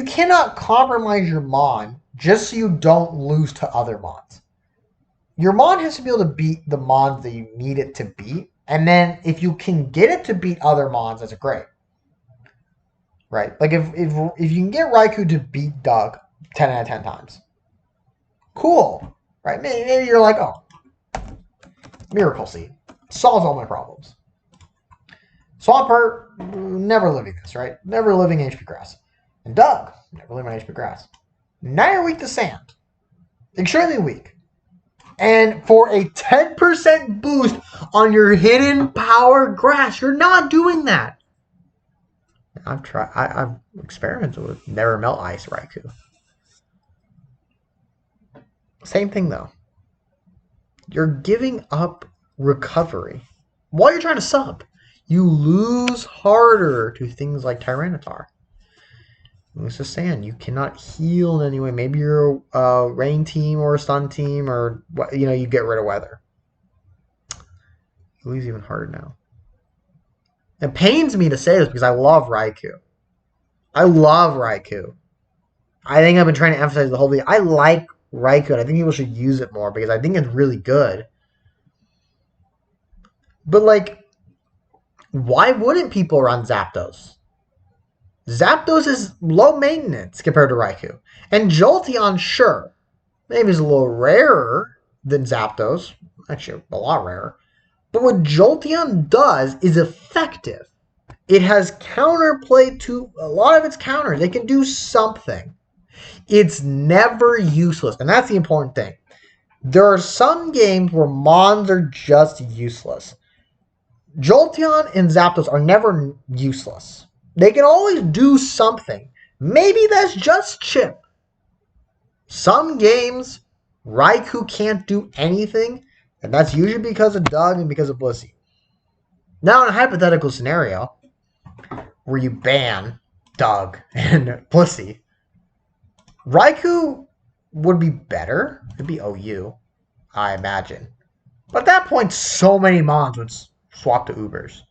cannot compromise your Mon just so you don't lose to other Mons. Your Mon has to be able to beat the Mons that you need it to beat. And then if you can get it to beat other Mons, that's great. Right? Like if you can get Raikou to beat Doug 10 out of 10 times. Cool. Right? Maybe you're like, oh, Miracle Seed. Solves all my problems. Swampert, never living this, right? Never living HP Grass. And Doug, never living on HP Grass. Now you're weak to Sand. Extremely weak. And for a 10% boost on your hidden power grass, you're not doing that. I've experimented with Never Melt Ice Raikou. Same thing though. You're giving up recovery while you're trying to sub. You lose harder to things like Tyranitar. Lose to Sand. You cannot heal in any way. Maybe you're a rain team or a stun team, or you get rid of weather. You lose even harder now. It pains me to say this because I love Raikou. I think I've been trying to emphasize the whole video. I like Raikou, and I think people should use it more because I think it's really good. But why wouldn't people run Zapdos? Zapdos is low maintenance compared to Raikou. And Jolteon, sure, maybe is a little rarer than Zapdos. Actually, a lot rarer. But what Jolteon does is effective. It has counterplay to a lot of its counters. It can do something. It's never useless. And that's the important thing. There are some games where Mons are just useless. Jolteon and Zapdos are never useless. They can always do something. Maybe that's just chip. Some games, Raikou can't do anything. And that's usually because of Doug and because of Blissey. Now, in a hypothetical scenario where you ban Doug and Blissey, Raiku would be better. It'd be OU, I imagine. But at that point, so many Mons would swap to Ubers.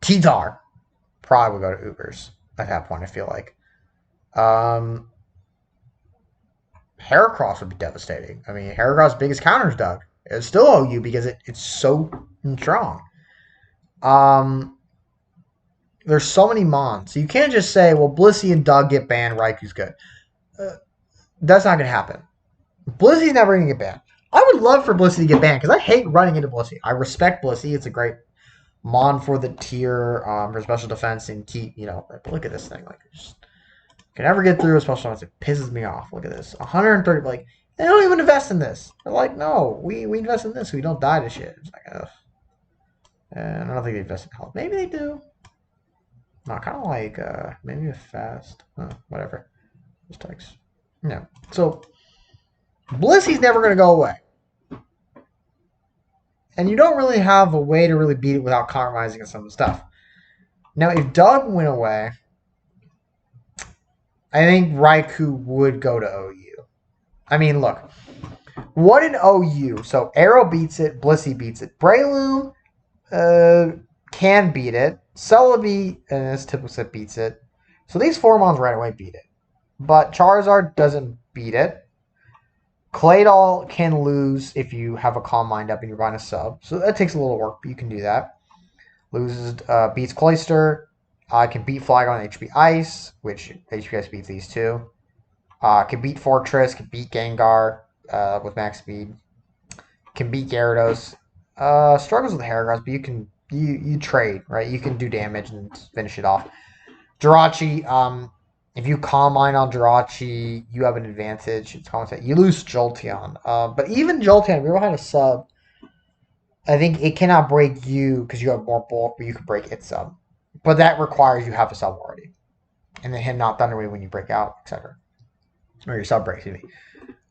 T-Tar probably would go to Ubers at that point, I feel like. Heracross would be devastating. I mean, Heracross' biggest counter is Doug. It's still OU because it's so strong. There's so many Mons. So you can't just say, well, Blissey and Doug get banned, Raiku's good. That's not going to happen. Blissey's never going to get banned. I would love for Blissey to get banned because I hate running into Blissey. I respect Blissey. It's a great Mon for the tier, for special defense and keep, but look at this thing. Like, just can never get through a special defense. It pisses me off. Look at this. 130, like, they don't even invest in this. They're like, no, we invest in this so we don't die to shit. It's like, ugh. And I don't think they invest in health. Maybe they do. No, kind of like, maybe a fast. Whatever. Just takes. No. So, Blissey's never going to go away. And you don't really have a way to really beat it without compromising on some of the stuff. Now, if Doug went away, I think Raikou would go to OU. I mean, look. What in OU? So, Arrow beats it. Blissey beats it. Breloom can beat it. Celebi, and this typical set, beats it. So, these 4 Mons right away beat it. But Charizard doesn't beat it. Claydol can lose if you have a Calm Mind up and you're buying a sub. So that takes a little work, but you can do that. Beats Cloyster. Can beat Flygon and HP Ice, which HP Ice beats these two. Can beat Fortress. Can beat Gengar with max speed. Can beat Gyarados. Struggles with Heracross, but you trade, right? You can do damage and finish it off. Jirachi, if you Calm Mind on Jirachi, you have an advantage. You lose Jolteon. But even Jolteon, if you ever had a sub, I think it cannot break you because you have more bulk, but you can break its sub. But that requires you have a sub already. And then him not Thunder Wave when you break out, etc. Or your sub breaks, excuse me.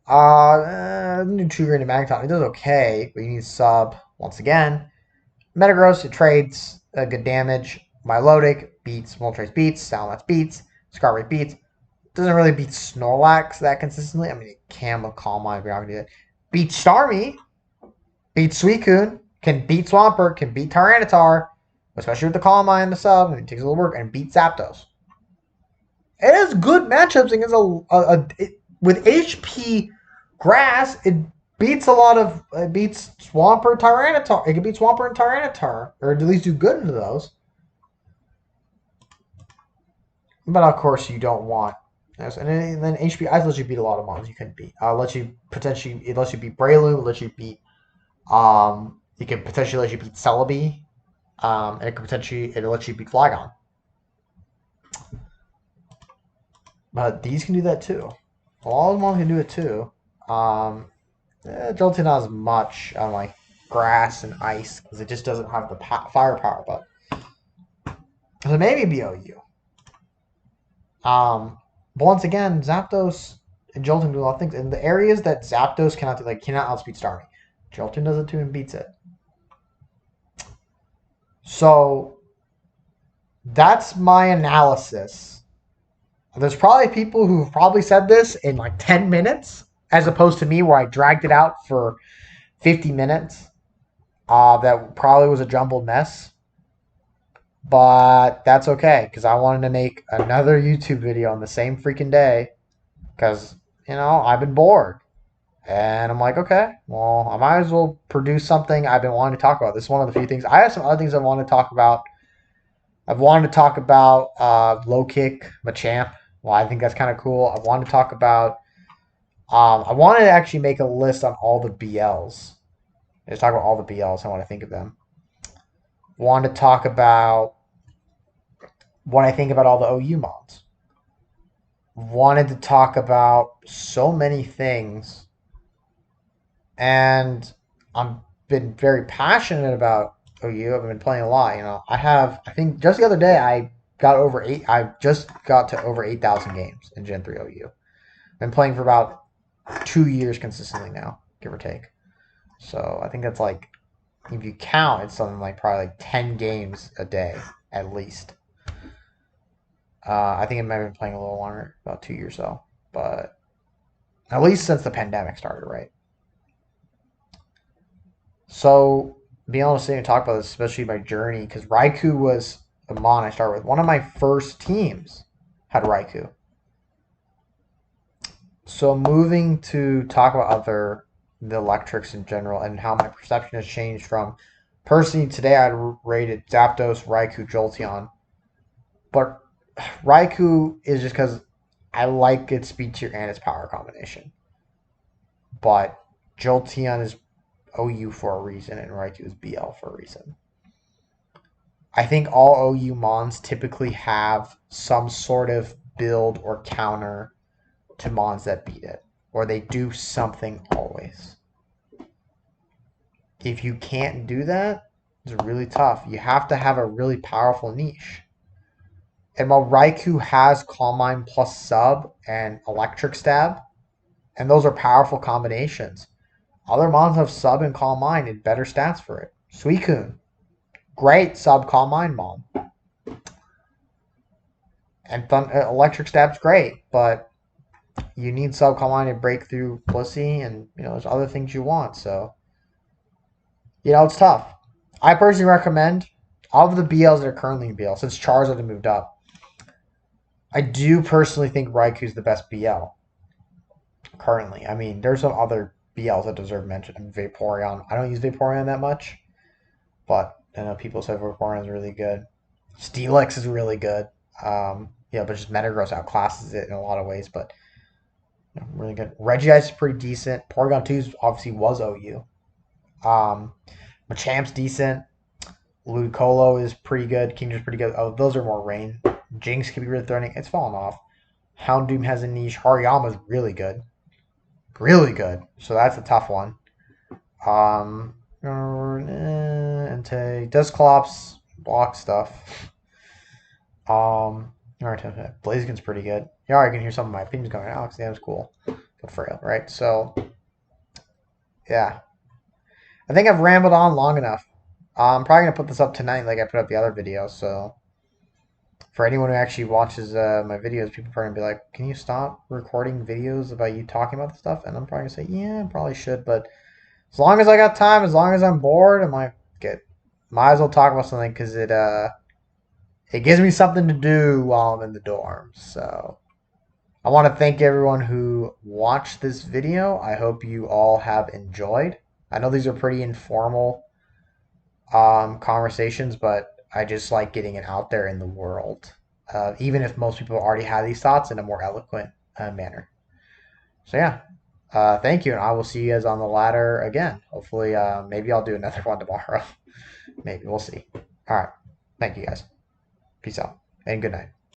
Trigger into Magneton. It does okay, but you need sub once again. Metagross, it trades good damage. Milotic beats, Moltres beats, Salamence beats, Scarlet beats. Doesn't really beat Snorlax that consistently. I mean, it can with Calm Mind, but you're not going to do that. Beats Starmie, beats Suicune, can beat Swampert, can beat Tyranitar, especially with the Calm Mind and the sub. It takes a little work, and beats Zapdos. It has good matchups against with HP Grass. It beats it beats Swampert, Tyranitar. It can beat Swampert and Tyranitar, or at least do good into those. But of course, you don't want. And then HP Ice lets you beat a lot of mons you couldn't beat. It lets you beat Breloom. It lets you beat. It can potentially let you beat Celebi. And it lets you beat Flygon. But these can do that too. All of them can do it too. Jolteon not as much on like grass and ice because it just doesn't have the firepower. But so maybe be OU. But once again, Zapdos and Jolteon do a lot of things. In the areas that Zapdos cannot do, like cannot outspeed Starmie, Jolteon does it too and beats it. So that's my analysis. There's probably people who've probably said this in like 10 minutes, as opposed to me where I dragged it out for 50 minutes. That probably was a jumbled mess. But that's okay, because I wanted to make another YouTube video on the same freaking day. Because, I've been bored. And I'm like, okay, well, I might as well produce something I've been wanting to talk about. This is one of the few things. I have some other things I want to talk about. I've wanted to talk about low kick, Machamp. Well, I think that's kind of cool. I wanted to talk about... I wanted to actually make a list on all the BLs. Just talk about all the BLs. I want to think of them. Want to talk about what I think about all the OU mods. Wanted to talk about so many things. And I've been very passionate about OU. I've been playing a lot, I think just the other day I just got to over 8,000 games in Gen 3 OU. I've been playing for about 2 years consistently now, give or take. So I think that's like, if you count, it's something like probably like 10 games a day at least. I think it might have been playing a little longer, about 2 years though, but at least since the pandemic started, right? So being able to sit and talk about this, especially my journey, because Raiku was the mon I started with. One of my first teams had Raiku. So moving to talk about the electrics in general and how my perception has changed from personally today I'd rated Zapdos, Raikou, Jolteon. But Raikou is just because I like its speed tier and its power combination. But Jolteon is OU for a reason and Raikou is BL for a reason. I think all OU mons typically have some sort of build or counter to mons that beat it, or they do something always. If you can't do that, it's really tough. You have to have a really powerful niche. And while Raikou has Calm Mind plus Sub and Electric Stab, and those are powerful combinations, other mons have Sub and Calm Mind and better stats for it. Suicune, great Sub Calm Mind mon. And Electric Stab's great, but you need Sub Calm Mind to break through Blissey, and there's other things you want, so it's tough. I personally recommend of the BLs that are currently in BL, since Charizard had moved up, I do personally think Raikou's the best BL currently. I mean, there's some other BLs that deserve mention. I mean, Vaporeon. I don't use Vaporeon that much, but I know people say Vaporeon is really good. Steelix is really good. But just Metagross outclasses it in a lot of ways, but really good. Regice is pretty decent. Porygon 2 obviously was OU. Machamp's decent. Ludicolo is pretty good. Kingdom's pretty good. Oh, those are more rain. Jinx can be really threatening. It's fallen off. Houndoom has a niche. Hariyama's really good. Really good. So that's a tough one. Entei. Dusclops. Block stuff. Blaziken's pretty good. Yeah, I can hear some of my opinions going. Alex, yeah, it's cool. Good for you, right? So, yeah. I think I've rambled on long enough. I'm probably going to put this up tonight like I put up the other video. So, for anyone who actually watches my videos, people are probably going to be like, can you stop recording videos about you talking about the stuff? And I'm probably going to say, yeah, I probably should. But as long as I got time, as long as I'm bored, I'm like, good. Might as well talk about something because it gives me something to do while I'm in the dorms. So, I want to thank everyone who watched this video. I hope you all have enjoyed. I know these are pretty informal conversations, but I just like getting it out there in the world, even if most people already have these thoughts in a more eloquent manner. So yeah, thank you, and I will see you guys on the ladder again. Hopefully, maybe I'll do another one tomorrow. Maybe we'll see. All right, thank you guys. Peace out and good night.